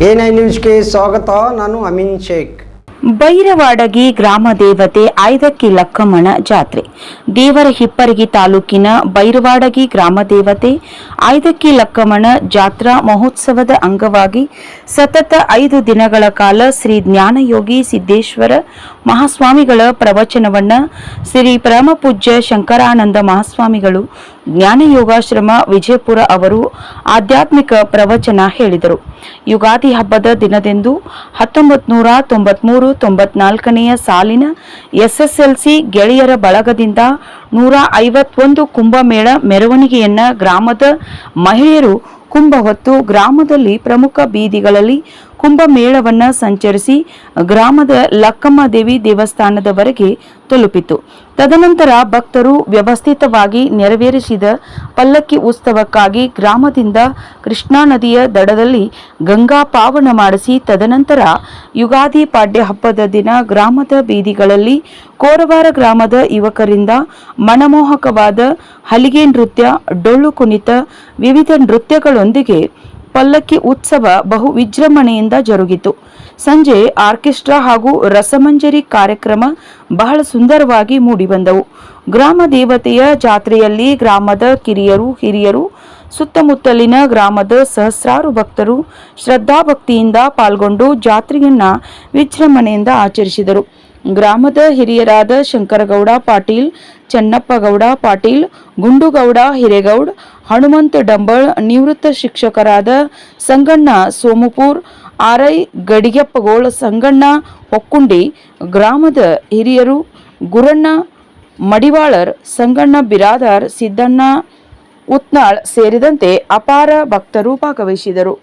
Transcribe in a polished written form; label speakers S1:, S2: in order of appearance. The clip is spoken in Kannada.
S1: A9 ನ್ಯೂಸ್ಗೆ ಸ್ವಾಗತ. ನಾನು ಅಮೀನ್ ಶೇಖ್.
S2: ಬೈರವಾಡಗಿ ಗ್ರಾಮ ದೇವತೆ ಐದಕ್ಕಿ ಲಕ್ಕಮ್ಮನ ಜಾತ್ರೆ. ದೇವರ ಹಿಪ್ಪರಗಿ ತಾಲೂಕಿನ ಬೈರವಾಡಗಿ ಗ್ರಾಮ ದೇವತೆ ಐದಕ್ಕಿ ಲಕ್ಕಮ್ಮನ ಜಾತ್ರಾ ಮಹೋತ್ಸವದ ಅಂಗವಾಗಿ ಸತತ 5 ದಿನಗಳ ಕಾಲ ಶ್ರೀ ಜ್ಞಾನಯೋಗಿ ಸಿದ್ದೇಶ್ವರ ಮಹಾಸ್ವಾಮಿಗಳ ಪ್ರವಚನವನ್ನ ಶ್ರೀ ಪರಮಪೂಜ್ಯ ಶಂಕರಾನಂದ ಮಹಾಸ್ವಾಮಿಗಳು ಜ್ಞಾನಯೋಗಾಶ್ರಮ ವಿಜಯಪುರ ಅವರು ಆಧ್ಯಾತ್ಮಿಕ ಪ್ರವಚನ ಹೇಳಿದರು. ಯುಗಾದಿ ಹಬ್ಬದ ದಿನದಂದು 1993-94ನೇ ಸಾಲಿನ ಎಸ್ಎಸ್ಎಲ್ಸಿ ಗೆಳೆಯರ ಬಳಗದಿಂದ 151 ಕುಂಭಮೇಳ ಮೆರವಣಿಗೆಯನ್ನ ಗ್ರಾಮದ ಮಹಿಳೆಯರು ಕುಂಭ ಹೊತ್ತು ಗ್ರಾಮದಲ್ಲಿ ಪ್ರಮುಖ ಬೀದಿಗಳಲ್ಲಿ ಕುಂಭಮೇಳವನ್ನ ಸಂಚರಿಸಿ ಗ್ರಾಮದ ಲಕ್ಕಮ್ಮ ದೇವಿ ದೇವಸ್ಥಾನದವರೆಗೆ ತಲುಪಿತು. ತದನಂತರ ಭಕ್ತರು ವ್ಯವಸ್ಥಿತವಾಗಿ ನೆರವೇರಿಸಿದ ಪಲ್ಲಕ್ಕಿ ಉತ್ಸವಕ್ಕಾಗಿ ಗ್ರಾಮದಿಂದ ಕೃಷ್ಣಾ ನದಿಯ ದಡದಲ್ಲಿ ಗಂಗಾ ಪಾವನ ಮಾಡಿಸಿ ತದನಂತರ ಯುಗಾದಿ ಪಾಡ್ಯ ಹಬ್ಬದ ದಿನ ಗ್ರಾಮದ ಬೀದಿಗಳಲ್ಲಿ ಕೋರವಾರ ಗ್ರಾಮದ ಯುವಕರಿಂದ ಮನಮೋಹಕವಾದ ಹಲಿಗೆ ನೃತ್ಯ, ಡೊಳ್ಳು ಕುಣಿತ, ವಿವಿಧ ನೃತ್ಯಗಳೊಂದಿಗೆ ಪಲ್ಲಕ್ಕಿ ಉತ್ಸವ ಬಹು ವಿಜೃಂಭಣೆಯಿಂದ ಜರುಗಿತು. ಸಂಜೆ ಆರ್ಕೆಸ್ಟ್ರಾ ಹಾಗೂ ರಸಮಂಜರಿ ಕಾರ್ಯಕ್ರಮ ಬಹಳ ಸುಂದರವಾಗಿ ಮೂಡಿಬಂದವು. ಗ್ರಾಮ ದೇವತೆಯ ಜಾತ್ರೆಯಲ್ಲಿ ಗ್ರಾಮದ ಕಿರಿಯರು, ಹಿರಿಯರು, ಸುತ್ತಮುತ್ತಲಿನ ಗ್ರಾಮದ ಸಹಸ್ರಾರು ಭಕ್ತರು ಶ್ರದ್ಧಾಭಕ್ತಿಯಿಂದ ಪಾಲ್ಗೊಂಡು ಜಾತ್ರೆಯನ್ನ ವಿಜೃಂಭಣೆಯಿಂದ ಆಚರಿಸಿದರು. ಗ್ರಾಮದ ಹಿರಿಯರಾದ ಶಂಕರಗೌಡ ಪಾಟೀಲ್, ಚನ್ನಪ್ಪಗೌಡ ಪಾಟೀಲ್, ಗುಂಡುಗೌಡ ಹಿರೇಗೌಡ್, ಹನುಮಂತ ಡಂಬಳ್, ನಿವೃತ್ತ ಶಿಕ್ಷಕರಾದ ಸಂಗಣ್ಣ ಸೋಮಪುರ್, ಆರ್ಐ ಗಡಿಗೆಪ್ಪಗೋಳ್, ಸಂಗಣ್ಣ ಹೊಕ್ಕುಂಡಿ, ಗ್ರಾಮದ ಹಿರಿಯರು ಗುರಣ್ಣ ಮಡಿವಾಳರ್, ಸಂಗಣ್ಣ ಬಿರಾದಾರ್, ಸಿದ್ದಣ್ಣ ಉತ್ನಾಳ್ ಸೇರಿದಂತೆ ಅಪಾರ ಭಕ್ತರು ಭಾಗವಹಿಸಿದರು.